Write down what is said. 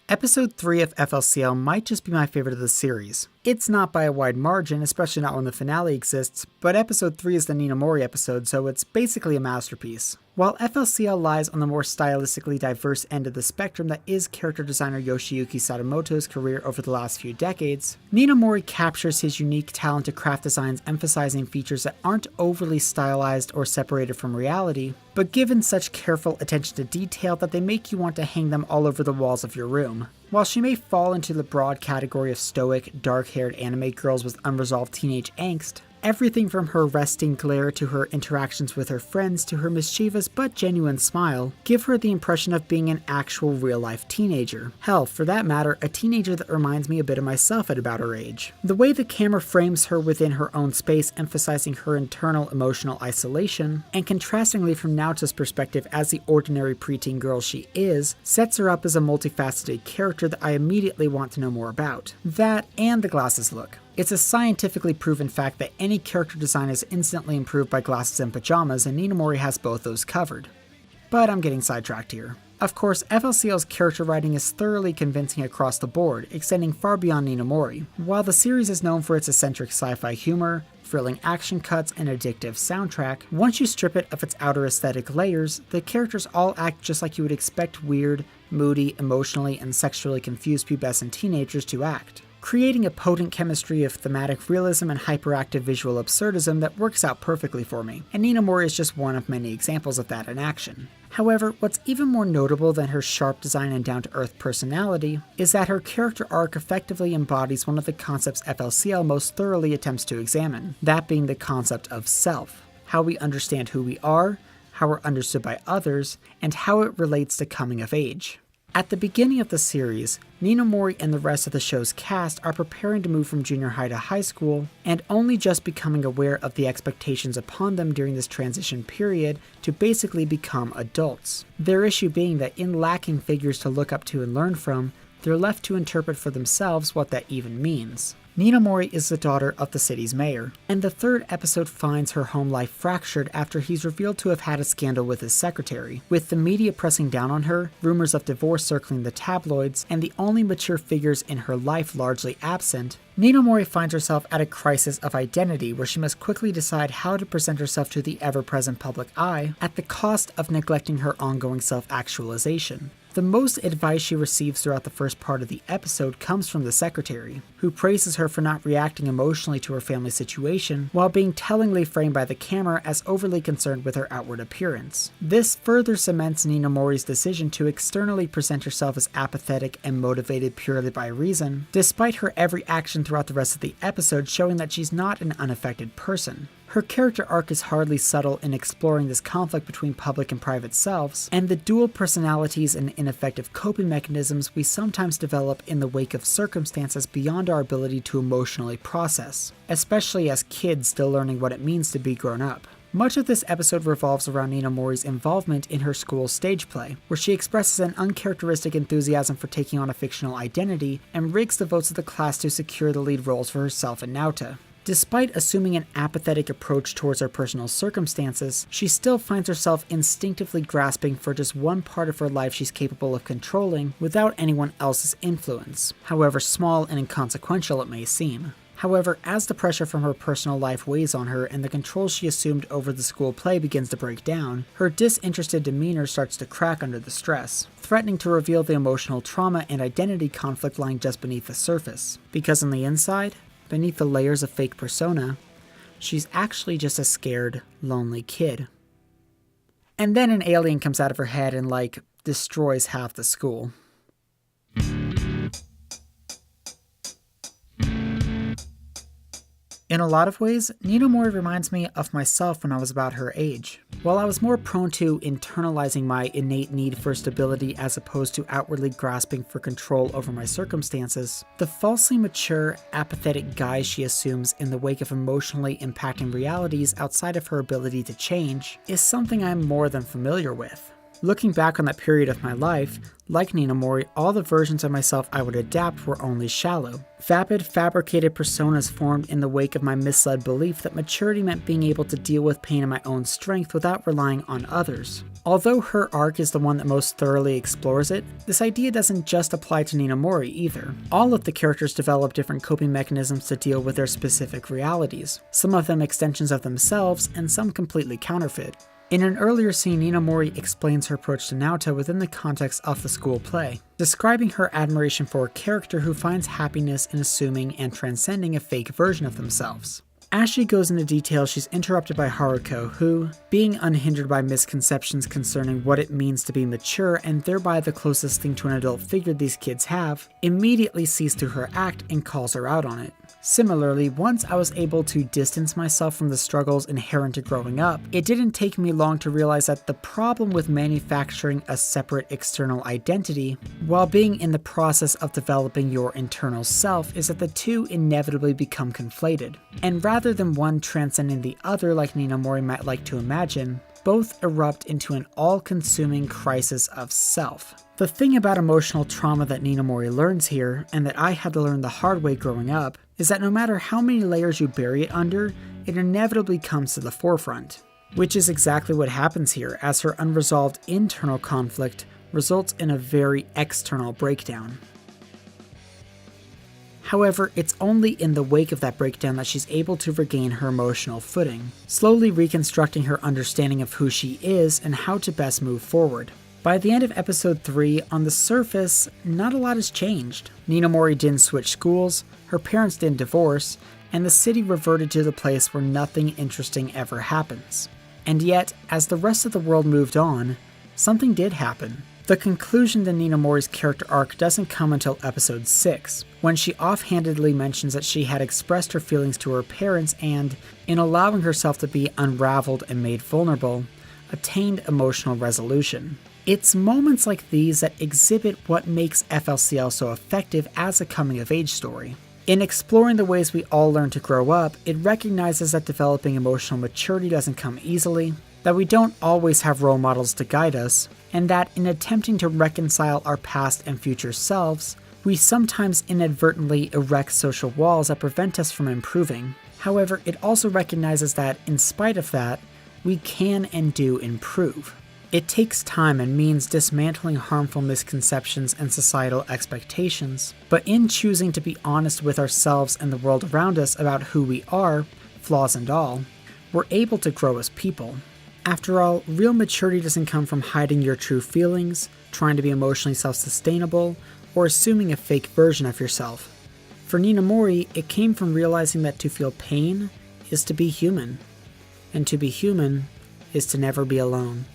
Episode 3 of FLCL might just be my favorite of the series. It's not by a wide margin, especially not when the finale exists, but episode 3 is the Ninamori episode, so it's basically a masterpiece. While FLCL lies on the more stylistically diverse end of the spectrum that is character designer Yoshiyuki Sadamoto's career over the last few decades, Ninamori captures his unique talent to craft designs emphasizing features that aren't overly stylized or separated from reality, but given such careful attention to detail that they make you want to hang them all over the walls of your room. While she may fall into the broad category of stoic, dark-haired anime girls with unresolved teenage angst, everything from her resting glare to her interactions with her friends to her mischievous but genuine smile give her the impression of being an actual real-life teenager. Hell, for that matter, a teenager that reminds me a bit of myself at about her age. The way the camera frames her within her own space, emphasizing her internal emotional isolation, and contrastingly from Naota's perspective as the ordinary preteen girl she is, sets her up as a multifaceted character that I immediately want to know more about. That and the glasses look. It's a scientifically proven fact that any character design is instantly improved by glasses and pajamas, and Ninamori has both those covered. But I'm getting sidetracked here. Of course, FLCL's character writing is thoroughly convincing across the board, extending far beyond Ninamori. While the series is known for its eccentric sci-fi humor, thrilling action cuts, and addictive soundtrack, once you strip it of its outer aesthetic layers, the characters all act just like you would expect weird, moody, emotionally, and sexually confused pubescent teenagers to act, creating a potent chemistry of thematic realism and hyperactive visual absurdism that works out perfectly for me, and Ninamori is just one of many examples of that in action. However, what's even more notable than her sharp design and down-to-earth personality is that her character arc effectively embodies one of the concepts FLCL most thoroughly attempts to examine, that being the concept of self, how we understand who we are, how we're understood by others, and how it relates to coming of age. At the beginning of the series, Ninamori and the rest of the show's cast are preparing to move from junior high to high school, and only just becoming aware of the expectations upon them during this transition period to basically become adults. Their issue being that in lacking figures to look up to and learn from, they're left to interpret for themselves what that even means. Ninamori is the daughter of the city's mayor, and the third episode finds her home life fractured after he's revealed to have had a scandal with his secretary. With the media pressing down on her, rumors of divorce circling the tabloids, and the only mature figures in her life largely absent, Ninamori finds herself at a crisis of identity where she must quickly decide how to present herself to the ever-present public eye at the cost of neglecting her ongoing self-actualization. The most advice she receives throughout the first part of the episode comes from the secretary, who praises her for not reacting emotionally to her family situation, while being tellingly framed by the camera as overly concerned with her outward appearance. This further cements Ninamori's decision to externally present herself as apathetic and motivated purely by reason, despite her every action throughout the rest of the episode showing that she's not an unaffected person. Her character arc is hardly subtle in exploring this conflict between public and private selves, and the dual personalities and ineffective coping mechanisms we sometimes develop in the wake of circumstances beyond our ability to emotionally process, especially as kids still learning what it means to be grown up. Much of this episode revolves around Ninamori's involvement in her school's stage play, where she expresses an uncharacteristic enthusiasm for taking on a fictional identity and rigs the votes of the class to secure the lead roles for herself and Naota. Despite assuming an apathetic approach towards her personal circumstances, she still finds herself instinctively grasping for just one part of her life she's capable of controlling without anyone else's influence, however small and inconsequential it may seem. However, as the pressure from her personal life weighs on her and the control she assumed over the school play begins to break down, her disinterested demeanor starts to crack under the stress, threatening to reveal the emotional trauma and identity conflict lying just beneath the surface. Because on the inside, beneath the layers of fake persona, she's actually just a scared, lonely kid. And then an alien comes out of her head and, destroys half the school. In a lot of ways, Ninamori reminds me of myself when I was about her age. While I was more prone to internalizing my innate need for stability as opposed to outwardly grasping for control over my circumstances, the falsely mature, apathetic guise she assumes in the wake of emotionally impacting realities outside of her ability to change is something I'm more than familiar with. Looking back on that period of my life, like Ninamori, all the versions of myself I would adapt were only shallow. Vapid, fabricated personas formed in the wake of my misled belief that maturity meant being able to deal with pain in my own strength without relying on others. Although her arc is the one that most thoroughly explores it, this idea doesn't just apply to Ninamori either. All of the characters develop different coping mechanisms to deal with their specific realities, some of them extensions of themselves, and some completely counterfeit. In an earlier scene, Ninamori explains her approach to Naota within the context of the school play, describing her admiration for a character who finds happiness in assuming and transcending a fake version of themselves. As she goes into detail, she's interrupted by Haruko, who, being unhindered by misconceptions concerning what it means to be mature and thereby the closest thing to an adult figure these kids have, immediately sees through her act and calls her out on it. Similarly, once I was able to distance myself from the struggles inherent to growing up, it didn't take me long to realize that the problem with manufacturing a separate external identity, while being in the process of developing your internal self, is that the two inevitably become conflated. And rather than one transcending the other like Ninamori might like to imagine, both erupt into an all-consuming crisis of self. The thing about emotional trauma that Ninamori learns here, and that I had to learn the hard way growing up, is that no matter how many layers you bury it under, it inevitably comes to the forefront. Which is exactly what happens here, as her unresolved internal conflict results in a very external breakdown. However, it's only in the wake of that breakdown that she's able to regain her emotional footing, slowly reconstructing her understanding of who she is and how to best move forward. By the end of episode 3, on the surface, not a lot has changed. Ninamori didn't switch schools, her parents didn't divorce, and the city reverted to the place where nothing interesting ever happens. And yet, as the rest of the world moved on, something did happen. The conclusion to Ninamori's character arc doesn't come until episode 6, when she offhandedly mentions that she had expressed her feelings to her parents and, in allowing herself to be unraveled and made vulnerable, attained emotional resolution. It's moments like these that exhibit what makes FLCL so effective as a coming-of-age story. In exploring the ways we all learn to grow up, it recognizes that developing emotional maturity doesn't come easily, that we don't always have role models to guide us, and that in attempting to reconcile our past and future selves, we sometimes inadvertently erect social walls that prevent us from improving. However, it also recognizes that, in spite of that, we can and do improve. It takes time and means dismantling harmful misconceptions and societal expectations, but in choosing to be honest with ourselves and the world around us about who we are, flaws and all, we're able to grow as people. After all, real maturity doesn't come from hiding your true feelings, trying to be emotionally self-sustainable, or assuming a fake version of yourself. For Ninamori, it came from realizing that to feel pain is to be human, and to be human is to never be alone.